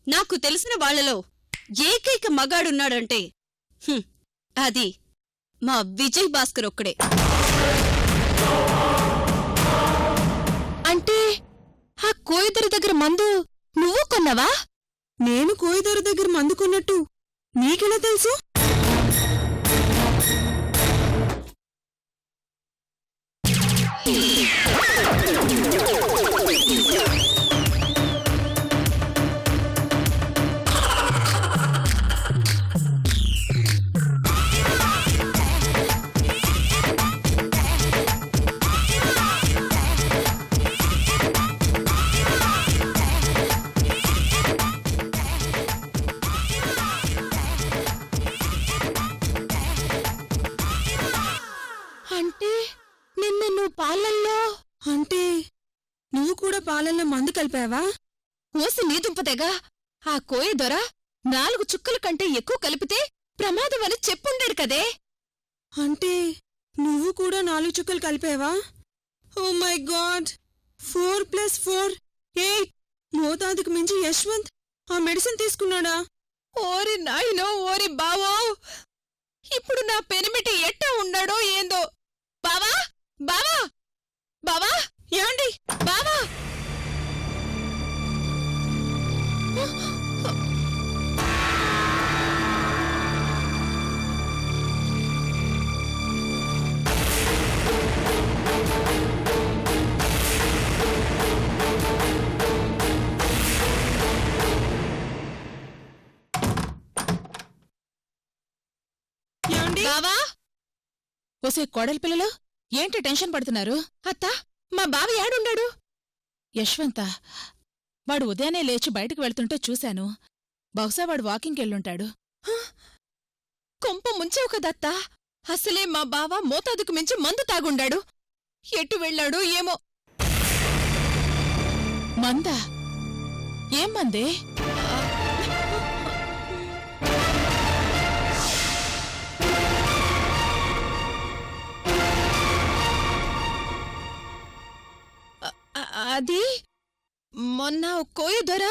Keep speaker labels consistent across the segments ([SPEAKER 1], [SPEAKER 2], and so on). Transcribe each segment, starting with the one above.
[SPEAKER 1] నాకు తెలిసిన వాళ్లలో ఏకైక మగాడున్నాడంటే అది మా విజయ్ భాస్కర్ ఒక్కడే.
[SPEAKER 2] అంటే ఆ కోయిదొర దగ్గర మందు నువ్వు కొన్నావా?
[SPEAKER 3] నేను కోయిదొర దగ్గర మందు కొన్నట్టు నీకెలా తెలుసు?
[SPEAKER 2] అంటే నిన్న నువ్వు పాలల్లో
[SPEAKER 3] అంటే నువ్వు కూడా పాలల్లో మందు కలిపావా?
[SPEAKER 2] ఓసి నీ దుంపతేగా. ఆ కోయదొర 4 చుక్కల కంటే ఎక్కువ కలిపితే ప్రమాదం అని చెప్పుండాడు కదే.
[SPEAKER 3] అంటే నువ్వు కూడా 4 చుక్కలు కలిపావా? Oh my God, 4+4 8. మోతాదుకు మించి యశ్వంత్ ఆ మెడిసిన్ తీసుకున్నాడా?
[SPEAKER 2] ఓరి నాయనో, ఓరి బావో, ఇప్పుడు నా పెనిమిటి ఎట్టా ఉన్నాడో ఏందో. బావా, బావా, బావా,
[SPEAKER 3] యాండి
[SPEAKER 2] బావా.
[SPEAKER 3] యాండి
[SPEAKER 2] బావా. ఒసే కోడలి పిల్లలు, ఏంటి టెన్షన్ పడుతున్నారు? అత్తా, మా బావ ఏడుండాడు? యశ్వంత, వాడు ఉదయాన్నే లేచి బయటకు వెళ్తుంటే చూశాను. బహుశా వాడు వాకింగ్కెళ్ళుంటాడు. కొంప ముంచావు కదత్తా. అసలే మా బావ మోతాదుకు మించి మందు తాగుండాడు. ఎటు వెళ్ళాడు ఏమో. మందా? ఏం మందే? అది మొన్న కోయదొర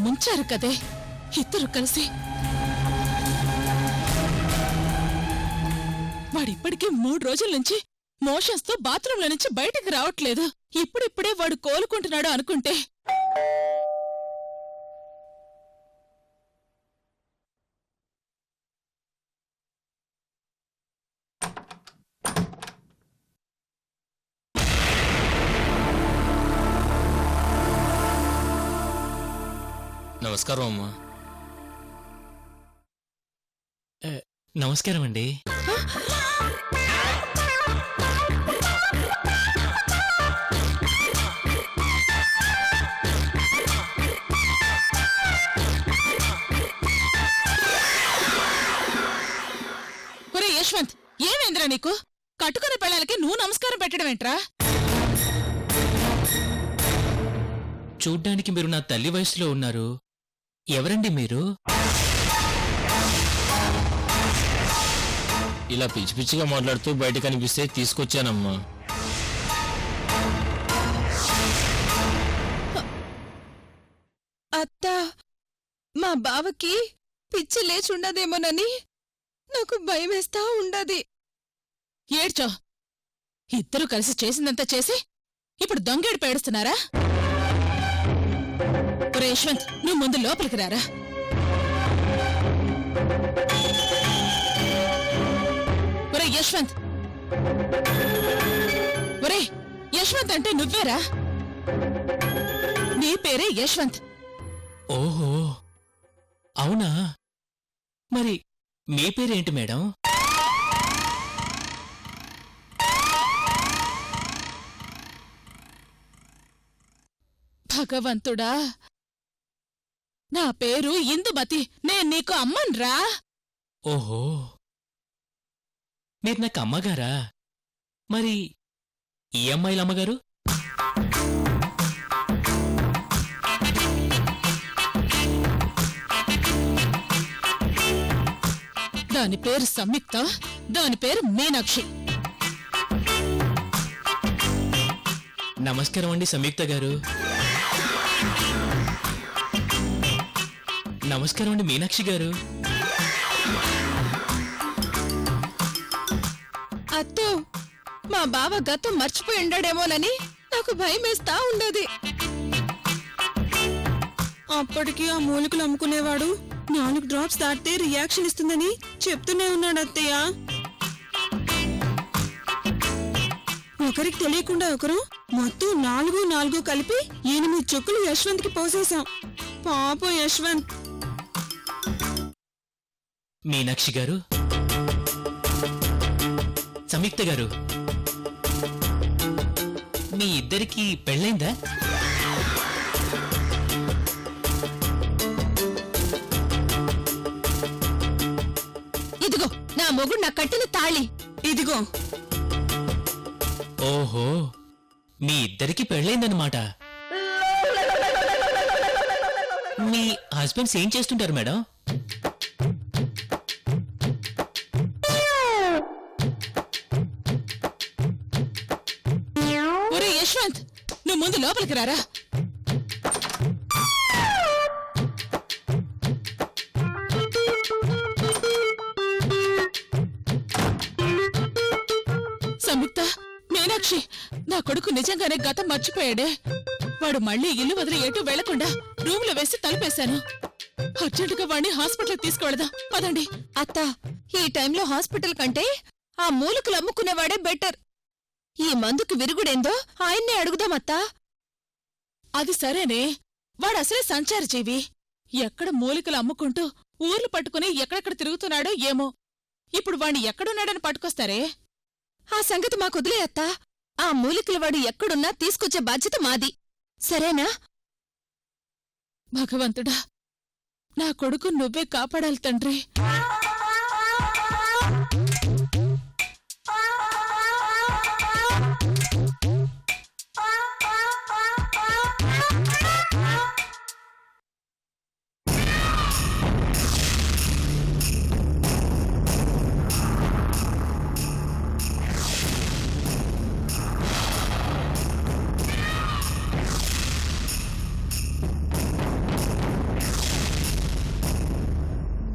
[SPEAKER 2] ముంచారు కదే ఇద్దరు కలిసి. వాడిప్పటికే 3 రోజుల నుంచి మోషన్స్ తో బాత్రూంలో నుంచి బయటికి రావట్లేదు. ఇప్పుడిప్పుడే వాడు కోలుకుంటున్నాడు అనుకుంటే
[SPEAKER 4] నమస్కారం అమ్మా. నమస్కారం అండి.
[SPEAKER 2] ఒరే యశ్వంత్, ఏమైందిరా నీకు? కట్టుకున్న పిల్లలకి నువ్వు నమస్కారం పెట్టడం ఏంట్రా?
[SPEAKER 4] చూడ్డానికి మీరు నా తల్లి వయసులో ఉన్నారు. ఎవరండి మీరు? ఇలా పిచ్చి పిచ్చిగా మాట్లాడుతూ బయట కనిపిస్తే తీసుకొచ్చానమ్మా.
[SPEAKER 2] అత్తా, మా బావకి పిచ్చి లేచుండదేమోనని నాకు భయమేస్తా ఉండది. ఏడ్చో, ఇద్దరూ కలిసి చేసిందంతా చేసి ఇప్పుడు దొంగేడు పేడుస్తున్నారా? ఒరే యశ్వంత్, నువ్వు ముందు లోపలికి రారా. ఒరే యశ్వంత్, ఒరే యశ్వంత్ అంటే నువ్వేరా? నీ పేరే యశ్వంత్.
[SPEAKER 4] ఓహో, అవునా? మరి మీ పేరేంటి మేడం?
[SPEAKER 2] భగవంతుడా, నా పేరు ఇందుమతి. నేను నీకు అమ్మన్రా.
[SPEAKER 4] ఓహో, మీరు నాకు అమ్మగారా? మరి ఈ అమ్మాయిల అమ్మగారు?
[SPEAKER 2] దాని పేరు సంయుక్త, దాని పేరు మీనాక్షి.
[SPEAKER 4] నమస్కారం అండి సంయుక్త గారు. నమస్కారం అండి మీనాక్షి గారు.
[SPEAKER 2] అత్తో, మా బావ గతం మర్చిపోయి ఉండాడేమోనని నాకు భయమేస్తా ఉండది.
[SPEAKER 3] అప్పటికి ఆ మూలికలు అమ్ముకునేవాడు 4 డ్రాప్స్ దాటితే రియాక్షన్ ఇస్తుందని చెప్తూనే ఉన్నాడు అత్తయ్య. ఒకరికి తెలియకుండా ఒకరు మొత్తం 4 కలిపి 8 చుక్కులు యశ్వంత్ కి పోసేశాం. పాపం యశ్వంత్.
[SPEAKER 4] మీనాక్షి గారు, సంయుక్త గారు, మీ ఇద్దరికి పెళ్ళైందా?
[SPEAKER 2] ఇదిగో నా మొగుడు నా కట్టిన తాళి.
[SPEAKER 3] ఇదిగో.
[SPEAKER 4] ఓహో, మీ ఇద్దరికి పెళ్ళైందన్నమాట. మీ హస్బెండ్స్ ఏం చేస్తుంటారు మేడం?
[SPEAKER 2] ఒరే యశ్వంత్, నువ్వు ముందు లోపలికి రారా. సంయుక్త, మీనాక్షి, నా కొడుకు నిజంగానే గతం మర్చిపోయాడే. వాడు మళ్ళీ ఇల్లు వదిలి ఎటు వెళ్లకుండా రూమ్ లో వేసి తలుపేశాను. అర్జెంటుగా వాడిని హాస్పిటల్ తీసుకువెళదాం పదండి. అత్తా, ఈ టైంలో హాస్పిటల్ కంటే ఆ మూలికలు అమ్ముకునేవాడే బెటర్. ఈ మందుకు విరుగుడేందో ఆయన్నే అడుగుదామత్తా. అది సరేనే, వాడసలే సంచార జీవి. ఎక్కడ మూలికలు అమ్ముకుంటూ ఊర్లు పట్టుకుని ఎక్కడెక్కడ తిరుగుతున్నాడో ఏమో. ఇప్పుడు వాణ్ణి ఎక్కడున్నాడని పట్టుకొస్తారే? ఆ సంగతి మాకొదిలే అత్తా. ఆ మూలికల వాడు ఎక్కడున్నా తీసుకొచ్చే బాధ్యత మాది, సరేనా? భగవంతుడా, నా కొడుకు నువ్వే కాపాడాలి తండ్రి.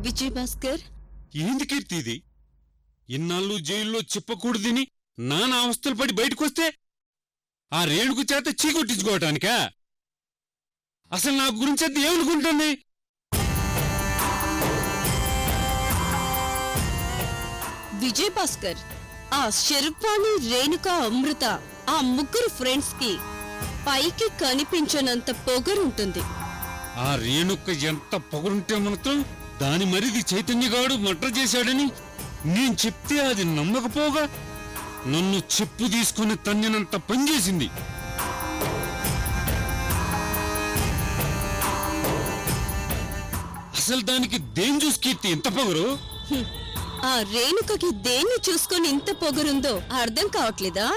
[SPEAKER 1] విజయ్ భాస్కర్,
[SPEAKER 5] ఏంది కీర్తి ఇది? ఇన్నాళ్ళు జైల్లో చెప్పకూడదని నానా అవస్థలు పడి బయటకొస్తే ఆ రేణుకు చేత చీకొట్టించుకోవటానికా? అసలు నా గురించి అది ఏమనుకుంటుంది?
[SPEAKER 1] విజయ్ భాస్కర్, ఆ శర్వాణి, రేణుక, అమృత, ఆ ముగ్గురు ఫ్రెండ్స్ కి పైకి కనిపించనంత పొగరుంటుంది.
[SPEAKER 5] ఆ రేణుక ఎంత పొగరుంటే మాత్రం దాని మరిది చైతన్యగాడు మర్డర్ చేశాడని నేను చెప్తే అది నమ్మకపోగా నన్ను చెప్పు తీసుకుని తన్నినంత పనిచేసింది. అసలు దానికి దేని చూసి కీర్తి ఇంత పొగరు?
[SPEAKER 1] ఆ రేణుకకి దేన్ని చూసుకొని ఇంత పొగరుందో అర్థం కావట్లేదా?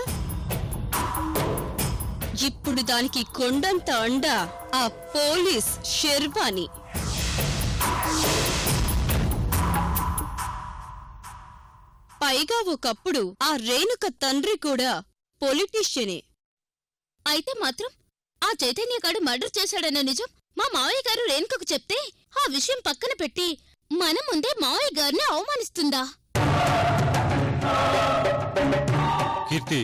[SPEAKER 1] ఇప్పుడు దానికి కొండంత అండ ఆ పోలీస్ శర్వాణి. పైగా ఒకప్పుడు ఆ రేణుక తండ్రి కూడా పొలిటీషియనే. అయితే మాత్రం ఆ చైతన్యగాడు మర్డర్ చేశాడన్న నిజం మా మావయ్య గారు రేణుకకు చెప్తే ఆ విషయం పక్కన పెట్టి మన ముందే మావయ్య గారిని అవమానిస్తుందా?
[SPEAKER 5] కీర్తి,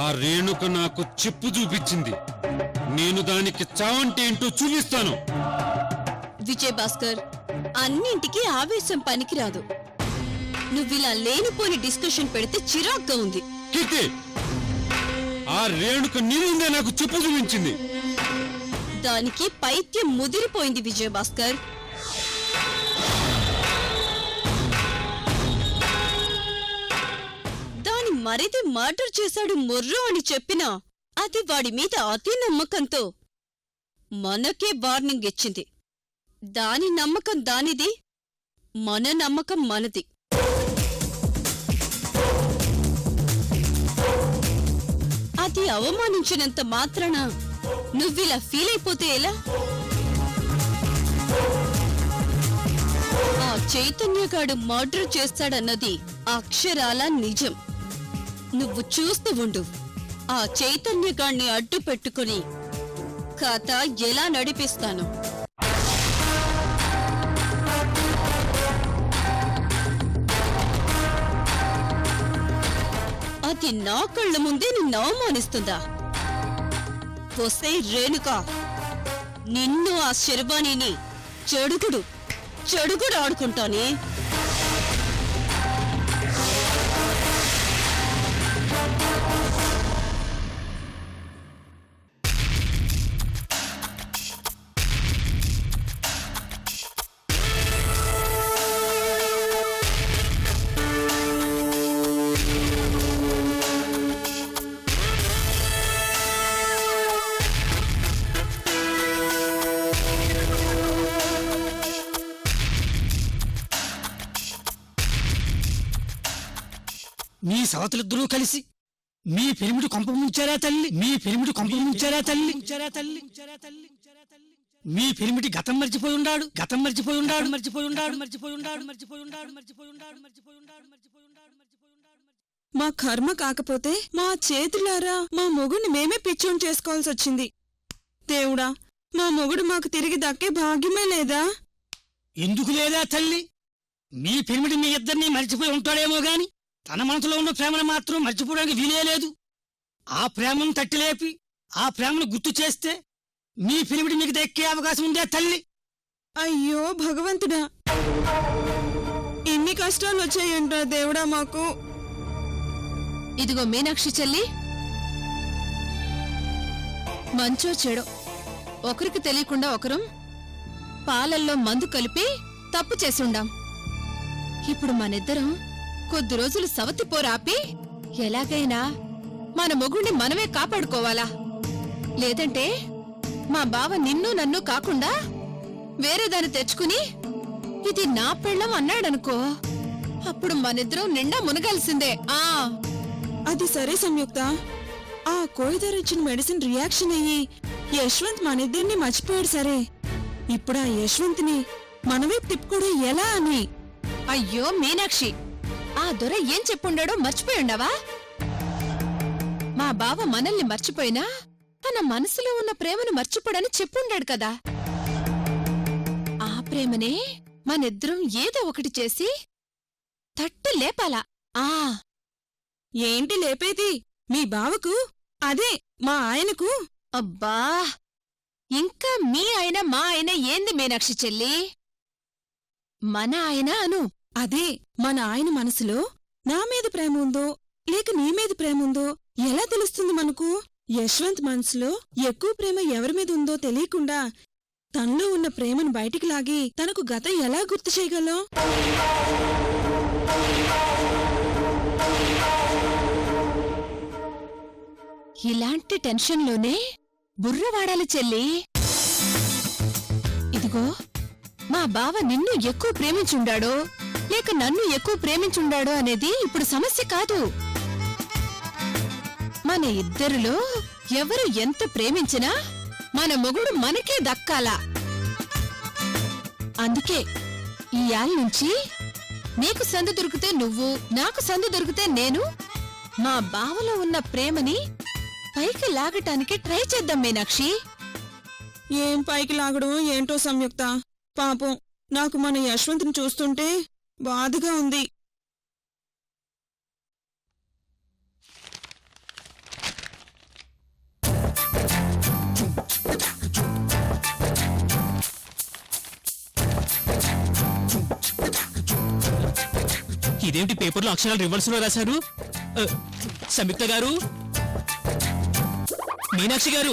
[SPEAKER 5] ఆ రేణుక నాకు చెప్పు చూపించింది. నేను దానికి చావంటే ఏంటో చూపిస్తాను.
[SPEAKER 1] విజయ్ భాస్కర్, అన్నింటికీ ఆవేశం పనికిరాదు. నువ్విలా లేనిపోని డిస్కషన్ పెడితే చిరాగ్గా ఉంది.
[SPEAKER 5] కీర్తి, ఆ రేణుక నీ ముందే నాకు చెప్పు చూపించింది.
[SPEAKER 1] దానికి పైత్యం ముదిరిపోయింది విజయ్ భాస్కర్. దాని మరిది మర్డర్ చేశాడు మొర్రో అని చెప్పినా అది వాడి మీద అతి నమ్మకంతో మనకే వార్నింగ్ ఇచ్చింది. దాని నమ్మకం దానిది, మన నమ్మకం మనది. అది అవమానించినంత మాత్రాన నువ్విలా ఫీల్ అయిపోతే ఎలా? ఆ చైతన్యగాడు మర్డర్ చేస్తాడన్నది అక్షరాల నిజం. నువ్వు చూస్తూ ఉండు. ఆ చైతన్యగాడిని అడ్డు పెట్టుకుని కథ ఎలా నడిపిస్తాను. అది నా కళ్ళ ముందే నిన్ను అవమానిస్తుందా? వస్తే రేణుక, నిన్ను ఆ శర్వాణిని చెడుగుడు ఆడుకుంటానే.
[SPEAKER 6] మీ సవతులిద్దరూ కలిసి మీ పెరిమిటి కొంప ముంచారా తల్లి, మీ పెరిమిటి కొంప ముంచారా తల్లి, మీ పెరిమిటి గతం మర్చిపోయి ఉండాడు, గతం మర్చిపోయి ఉండాడు, మర్చిపోయి ఉండాడు, మర్చిపోయి ఉండాడు, మర్చిపోయి ఉండాడు, మర్చిపోయి ఉండాడు, మర్చిపోయి ఉండాడు, మర్చిపోయి ఉండాడు, మర్చిపోయి ఉండాడు.
[SPEAKER 3] మా కర్మ కాకపోతే మా చేతులారా మా మొగుడిని మేమే పిచ్చోని చేసుకోవాల్సి వచ్చింది. దేవుడా, మా మొగుడు మాకు తిరిగి దక్కే భాగ్యమే లేదా?
[SPEAKER 6] ఎందుకు లేదా తల్లి? మీ పెరిమిటి మీ ఇద్దరిని మర్చిపోయి ఉంటాడేమో గాని తన మనసులో ఉన్న ప్రేమను మాత్రం మర్చిపోవడానికి వీలే లేదు. ఆ ప్రేమను తట్టిలేపి ఆ ప్రేమను గుర్తు చేస్తే మీ పెరిమిటి మీకు దక్కే అవకాశం ఉందే తల్లి.
[SPEAKER 3] అయ్యో భగవంతుడా, ఎన్ని కష్టాలు వచ్చాయంటా దేవుడా మాకు.
[SPEAKER 2] ఇదిగో మీనాక్షి చెల్లి, మంచో చెడో ఒకరికి తెలియకుండా ఒకరం పాలల్లో మందు కలిపి తప్పు చేసుండాం. ఇప్పుడు మనిద్దరం కొద్ది రోజులు సవతి పోరాపి ఎలాగైనా మన మొగుణ్ణి మనమే కాపాడుకోవాలా? లేదంటే మా బావ నిన్ను నన్ను కాకుండా వేరేదాన్ని తెచ్చుకుని ఇది నా పెళ్ళం అన్నాడనుకో, అప్పుడు మనిద్దరం నిండా మునగాల్సిందే.
[SPEAKER 3] అది సరే సంయుక్త, ఆ కోయిదారు ఇచ్చిన మెడిసిన్ రియాక్షన్ అయ్యి యశ్వంత్ మనిద్దరిని మర్చిపోయాడు సరే. ఇప్పుడు ఆ యశ్వంత్ని మనవైపు తిప్పుకోవడం ఎలా అని.
[SPEAKER 2] అయ్యో మీనాక్షి, ఆ దొర ఏం చెప్పుండాడో మర్చిపోయిండావా? మా బావ మనల్ని మర్చిపోయినా తన మనసులో ఉన్న ప్రేమను మర్చిపోడని చెప్పుండాడు కదా. ఆ ప్రేమనే మనిద్దరం ఏదో ఒకటి చేసి తట్టి లేపాలా.
[SPEAKER 3] ఏంటి లేపేది? మీ బావకు, అదే మా ఆయనకు.
[SPEAKER 2] అబ్బా, ఇంకా మీ ఆయన మా ఆయన ఏంది మీనాక్షి చెల్లి? మన ఆయన అను.
[SPEAKER 3] అదే మన ఆయన మనసులో నా మీద ప్రేమ ఉందో లేక నీ మీద ప్రేమ ఉందో ఎలా తెలుస్తుంది మనకు? యశ్వంత్ మనసులో ఎక్కువ ప్రేమ ఎవరి మీద ఉందో తెలియకుండా తనలో ఉన్న ప్రేమను బయటికి లాగి తనకు గతం ఎలా గుర్తు చేయగలం?
[SPEAKER 2] ఇలాంటి టెన్షన్లోనే బుర్ర వాడాలి చెల్లి. ఇదిగో, మా బావ నిన్ను ఎక్కువ ప్రేమించుండాడో లేక నన్ను ఎక్కువ ప్రేమించుండాడో అనేది ఇప్పుడు సమస్య కాదు. మన ఇద్దరిలో ఎవరు ఎంత ప్రేమించినా మన మొగుడు మనకే దక్కాలా. అందుకే ఈ యాల్ నుంచి నీకు సందు దొరికితే నువ్వు, నాకు సందు దొరికితే నేను మా బావలో ఉన్న ప్రేమని పైకి లాగటానికి ట్రై చేద్దాం మీనాక్షి.
[SPEAKER 3] ఏం పైకి లాగడం ఏంటో సంయుక్త. పాపం నాకు మన యశ్వంత్ని చూస్తుంటే బాధగా ఉంది.
[SPEAKER 4] ఇదేంటి పేపర్లో అక్షరాలు రివర్స్ లో రాశారు? సంయుక్త గారు, మీనాక్షి గారు,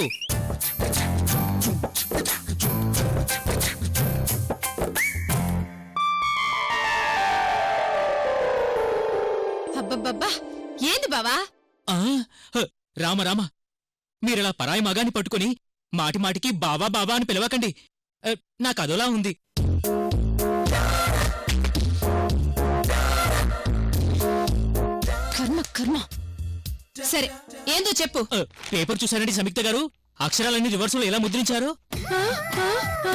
[SPEAKER 2] అబ్బబ్బబ్బా, ఏంది బావా?
[SPEAKER 4] రామ రామ, మీరలా పరాయి మగాన్ని పట్టుకుని మాటి మాటికి బావా బావా అని పిలవకండి. నాకు అదోలా ఉంది.
[SPEAKER 2] కర్మ కర్మ. సరే, ఏందో చెప్పు.
[SPEAKER 4] పేపర్ చూసారండి సంయుక్త గారు, అక్షరాలన్నీ రివర్స్ లో ఎలా ముద్రించారో.
[SPEAKER 2] ఆ, ఆ, ఆ.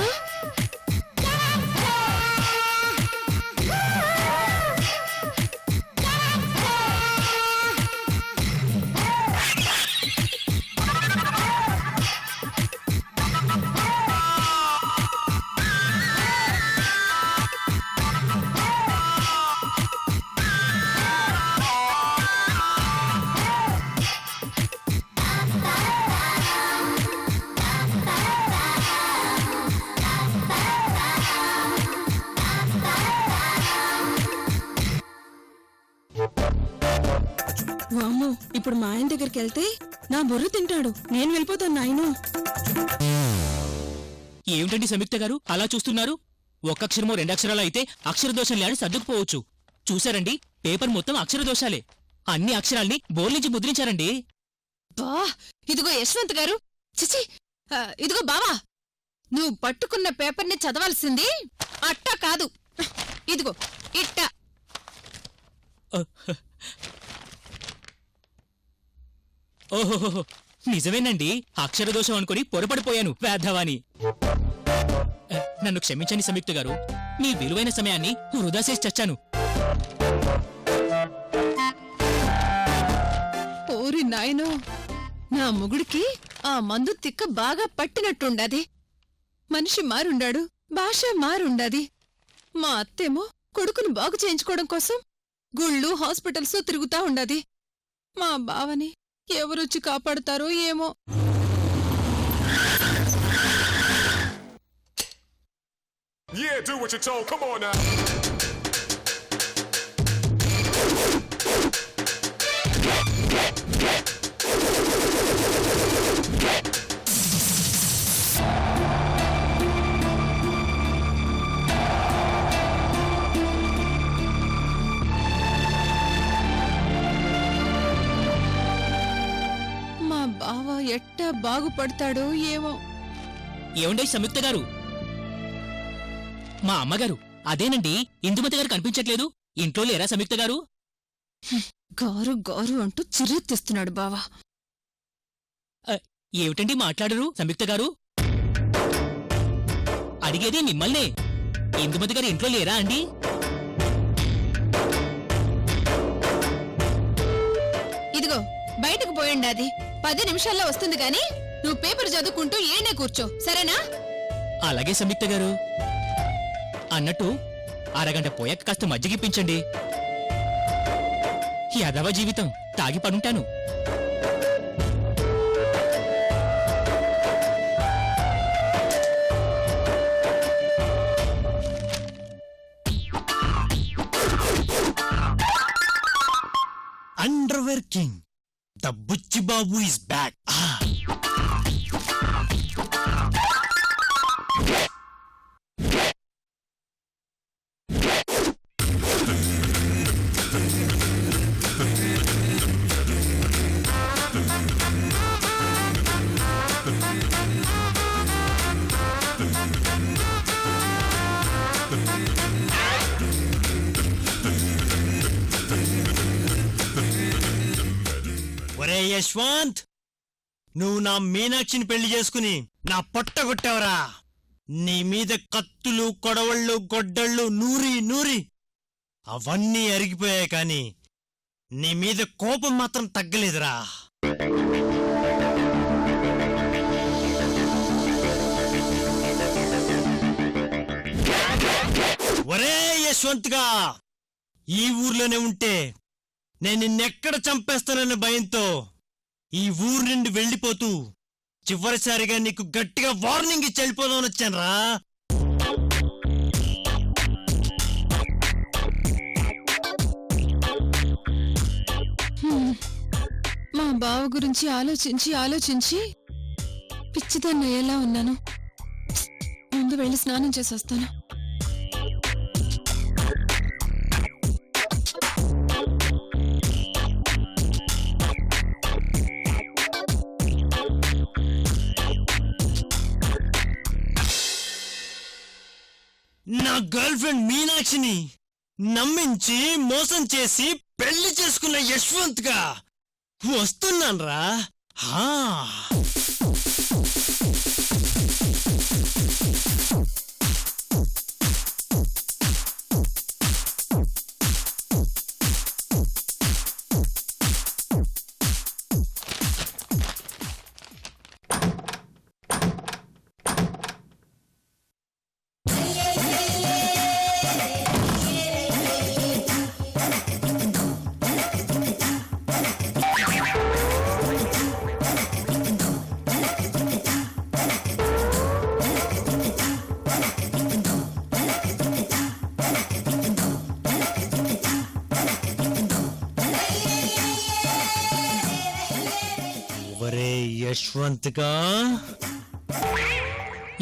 [SPEAKER 3] వామ్మో, ఇప్పుడు మా ఆయన దగ్గరికి వెళ్తే నా బుర్ర తింటాడు. నేను వెళ్ళిపోతాను నాయను.
[SPEAKER 4] ఏమిటండి సంయుక్త గారు అలా చూస్తున్నారు? ఒక్క అక్షరమో రెండక్షరాలు అయితే అక్షర దోషం లేని సర్దుకుపోవచ్చు. చూసారండి, పేపర్ మొత్తం అక్షర దోషాలే. అన్ని అక్షరాల్ని బోర్లించి ముద్రించారండి.
[SPEAKER 2] బా, ఇదిగో యశ్వంత్ గారు, చిచి, ఇదిగో బావా, నువ్వు పట్టుకున్న పేపర్ని చదవాల్సింది అట్టా కాదు, ఇదిగో ఇట్టా.
[SPEAKER 4] ఓహోహో, నిజమేనండి. అక్షర దోషం అనుకుని పొరపడిపోయాను వేధవాని. నన్ను క్షమించండి సంయుక్త గారు, మీ విలువైన సమయాన్ని వృధా చేసి చచ్చాను.
[SPEAKER 2] ఓరి నాయనో, నా మొగుడికి ఆ మందు తిక్క బాగా పట్టినట్టుండది. మనిషి మారుండాడు, భాష మారుండది. మా అత్తేమో కొడుకును బాగు చేయించుకోవడం కోసం గుళ్ళు హాస్పిటల్స్ తిరుగుతా ఉండది. మా బావని ఎవరొచ్చి కాపాడుతారో ఏమో.
[SPEAKER 7] Yeah, do what you're told. Come on now.
[SPEAKER 2] మా బావ ఎట్టా బాగుపడతాడో ఏమో.
[SPEAKER 4] ఏమండే సంయుక్త గారు, మా అమ్మగారు అదేనండి, ఇందుమతి గారు కనిపించట్లేదు. ఇంట్లో లేరా సంయుక్త గారు?
[SPEAKER 2] గారు గారు అంటూ చిరెత్తిస్తున్నాడు బావా.
[SPEAKER 4] ఏమిటండి మాట్లాడరు సంయుక్త గారు? అడిగేది మిమ్మల్నే. ఇందుమతి గారు ఇంట్లో లేరా అండి?
[SPEAKER 2] ఇదిగో బయటకు పోయండి, అది 10 నిమిషాల్లో వస్తుంది గాని నువ్వు పేపర్ చదువుకుంటూ ఏనే కూర్చో, సరేనా?
[SPEAKER 4] అలాగే సంయుక్త గారు. అన్నట్టు అరగంట పోయాక కాస్త మజ్జిగిప్పించండి. యాదవ జీవితం తాగి పడుంటాను.
[SPEAKER 6] Underwear king the Buchi Babu is back. ఒరే యశ్వంత్, నువ్వు నా మీనాక్షిని పెళ్లి చేసుకుని నా పొట్ట కొట్టావరా. నీ మీద కత్తులు, కొడవళ్ళు, గొడ్డళ్ళు నూరి నూరి అవన్నీ అరిగిపోయాయి, కాని నీ మీద కోపం మాత్రం తగ్గలేదురా. ఒరే యశ్వంత్గా, ఈ ఊర్లోనే ఉంటే నేను నిన్నెక్కడ చంపేస్తానన్న భయంతో ఈ ఊరు నుండి వెళ్ళిపోతూ చివరిసారిగా నీకు గట్టిగా వార్నింగ్ ఇచ్చి వెళ్ళిపోదామని వచ్చానురా.
[SPEAKER 3] మా బావ గురించి ఆలోచించి పిచ్చిదాన్ని ఎలా ఉన్నాను. ముందు వెళ్ళి స్నానం చేసి వస్తాను.
[SPEAKER 6] నా గర్ల్ ఫ్రెండ్ మీనాక్షిని నమ్మించి మోసం చేసి పెళ్లి చేసుకున్న యశ్వంత్గా వస్తున్నాన్రా. ఒరే యశ్వంత్గా,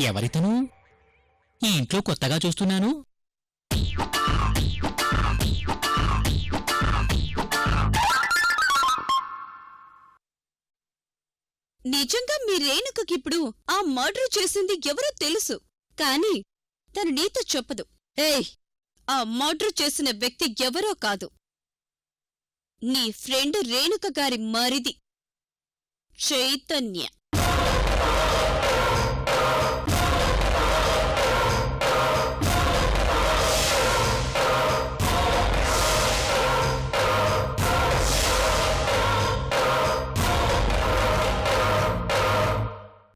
[SPEAKER 4] ఎవరితను? ఈ ఇంట్లో కొత్తగా చూస్తున్నాను.
[SPEAKER 1] నిజంగా మీ రేణుకకిప్పుడు ఆ మర్డర్ చేసింది ఎవరో తెలుసు, కాని తను నీతో చెప్పదు. ఏయ్, ఆ మర్డర్ చేసిన వ్యక్తి ఎవరో కాదు, నీ ఫ్రెండ్ రేణుక గారి మరిది చైతన్య.